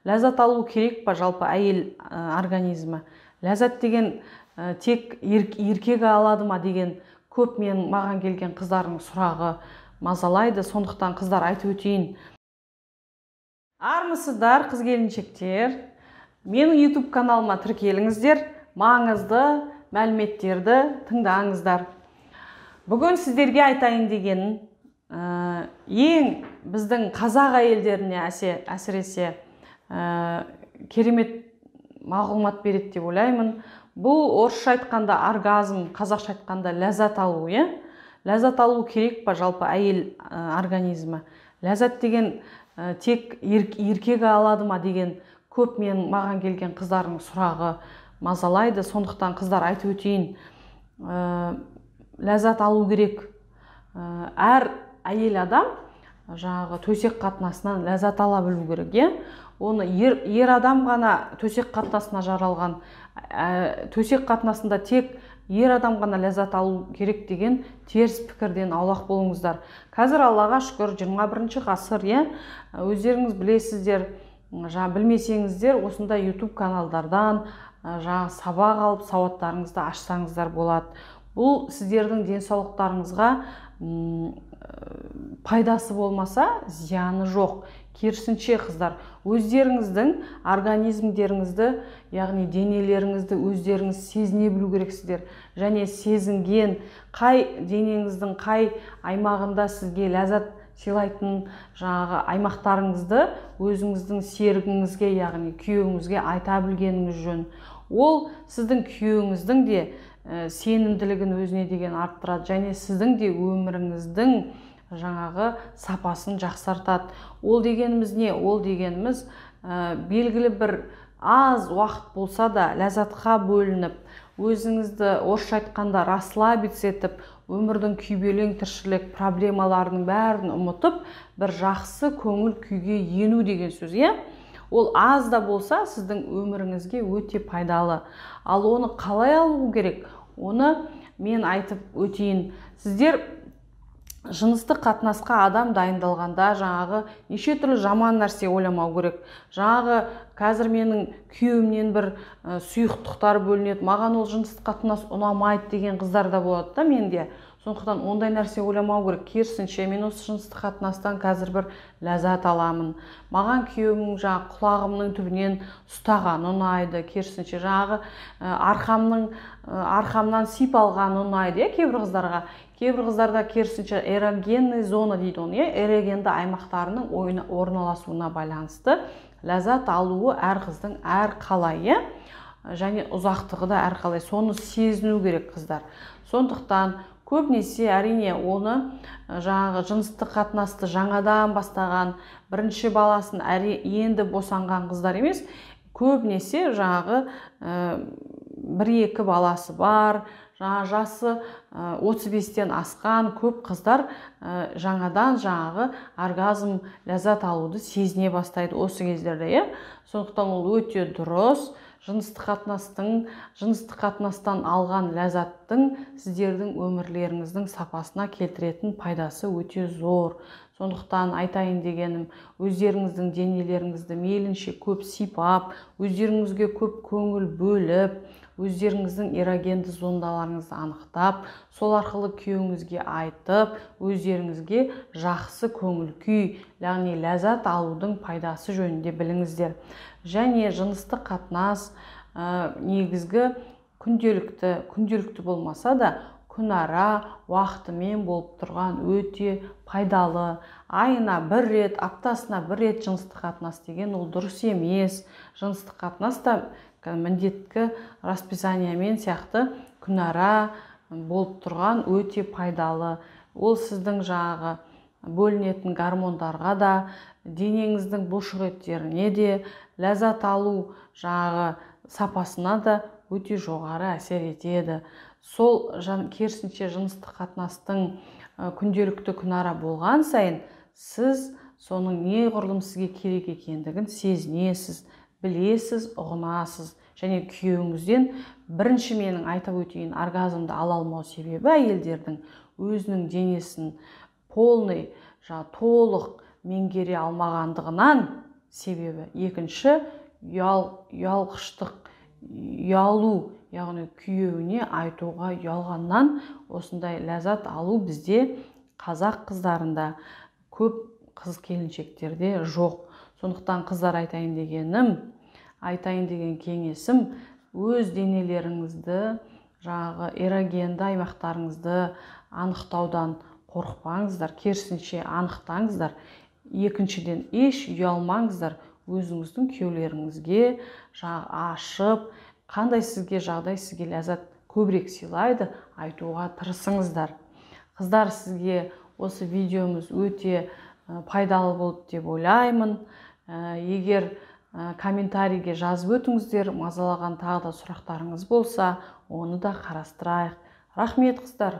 Ләззат алу керек па жалпы әйел организмі? Ләззат деген тек еркек алады ма деген көп маған келген қыздардың сұрағы мазалайды. Сондықтан қыздар айтып өтейін. Армысыздар, қыз келіншектер. Менің YouTube каналыма тіркеліңіздер, маңызды мәліметтерді тыңдаңыздар. Бүгін сіздерге айтайын дегенім, ең біздің қазақ әйелдеріне әсіресе керемет мағлұмат береді деп ойлаймын. Бұл орысша айтқанда оргазм, қазақша айтқанда ләззат алу, ләззат алу керек па жалпы әйел организмі? Ләззат деген тек еркек алады ма деген көп маған келген қыздардың сұрағы мазалайды. Сондықтан қыздар айтып өтейін, ләззат алу керек. Әр әйел адам төсек қатынасынан ләззат ала білу керек. Оны ер адам ғана төсек қатынасына жаралған, төсек қатынасында тек ер адам ғана ләззат алу керек деген теріс пікірден аулақ болыңыздар. Қазір Аллаға шүкір 21 ғасыр, өздеріңіз білесіздер, білмесеңіздер, осында YouTube каналдардан сабақ алып, сауаттарыңызды ашсаңыздар болады. Бұл сіздердің денсаулықтарыңызға пайдасы болмаса, зияны жоқ. Керісінше қыздар, өздеріңіздің организмдеріңізді, яғни денелеріңізді өздеріңіз сезіне білу керексіздер. Және сезінген денеңіздің қай аймағында сізге ләззат сыйлайтын аймақтарыңызды өзіңіздің серігіңізге, яғни күйеуіңізге айта білгеніңіз жөн. Ол сіздің күйеуіңіздің де сенімділігін өзіне деген арттырады, және сіздің де өміріңіздің сапасын жақсартады. Ол дегеніміз не? Ол дегеніміз белгілі бір аз уақыт болса да ләззатқа бөлініп, өзіңізді орысша айтқанда расслабиться етіп, өмірдің күйбелең тіршілік проблемаларының бәрін ұмытып, бір жақсы көңіл күйге ену деген сөз. Ол аз да болса сіздің өміріңізге өте пайдалы. Ал оны қалай алу керек? Оны мен айтып өтейін. Сіздер жыныстық қатынасқа адам дайындалғанда неше түрлі жаман нәрсе ойламау керек. Қазір менің күйеуімнен бір сұйықтықтар бөлінеді, маған ол жыныстық қатынас ұнамайды деген қыздар да болады да менде. Сондықтан ондай нәрсе ойламау керек. Керісінше, мен осы жыныстық қатынастан қазір бір ләззат аламын. Маған күйеуімнің құлағымның түбінен ұстаған ұнайды. Керісінше, арқамнан сипап алған ұнайды. Кейбір қыздарға. Кейбір қыздарда керісінше эрогенный зона дейді оны, эрогенді аймақтарының орналасуына байланысты ләззат алуы әр қыздың әр қалай, және ұзақтығы да әр қалай. Соны сезіну керек қыздар. Сондықтан көбінесе әрине оны жыныстық қатынасты жаңадан бастаған, бірінші баласын енді босанған қыздар емес, көбінесе 1-2 баласы бар, жасы 35-тен асқан көп қыздар жаңадан оргазм, ләззат алуды сезіне бастайды осы кездерде. Сондықтан ол өте дұрыс. Жыныстық қатынастан алған ләззаттың сіздердің өмірлеріңіздің сапасына келтіретін пайдасы өте зор. Сондықтан айтайын дегенім, өздеріңіздің денелеріңізді мейлінше көп сипап, өздеріңізге көп көңіл бөліп, өздеріңіздің эрогенді зондаларыңызды анықтап, сол арқылы күйеуіңізге айтып, өздеріңізге жақсы көңіл күй, яғни ләззат алудың пайдасы жөнінде біліңіздер. Және жыныстық қатынас негізгі күнделікті болмаса да, күнара уақытымен болып тұрған өте пайдалы. Айына 1 рет, аптасына 1 рет жыныстық қатынас деген ол дұрыс емес. Жыныстық қатынас та міндетті расписаниямен сияқты күнара болып тұрған өте пайдалы. Ол сіздің бөлінетін гормондарға да, денеңіздің бұлшық еттеріне де, ләззат алу сапасына да өте жоғары әсер етеді. Сол керісінше жыныстық қатынастың күнделікті күнара болған сайын, сіз соның неғұрлым сізге керек екендігін сезінесіз, білесіз, ұғынасыз. Және күйеуіңізден бірінші менің айтып өтейін, оргазмды ала алмау себебі әйелдердің өзінің денесін толық меңгере алмағандығынан себебі. Екінші, ұялғыштық, ұялу, яғни күйеуіне айтуға ұялғаннан осындай ләззат алу бізде қазақ қыздарында, көп қыз келіншектерде жоқ. Сондықтан қыздар айтайын деген кеңесім, өз денелеріңізді, жаңағы эрогенді аймақтарыңызды анықтаудан қорықпаңыздар, керісінше анықтаңыздар. Екіншіден, еш ұялмаңыздар, өзіңіздің күйеулеріңізге ашып, қандай сізге жағдай, сізге ләззат көбірек сыйлайды, айтуға тырысыңыздар. Қыздар, сізге осы видеомыз өте пайдалы болды деп ойлаймын. Егер комментарийге жазып өтіңіздер, мазалаған тағы да сұрақтарыңыз болса, оны да қарастырайық. Рахмет, қыздар.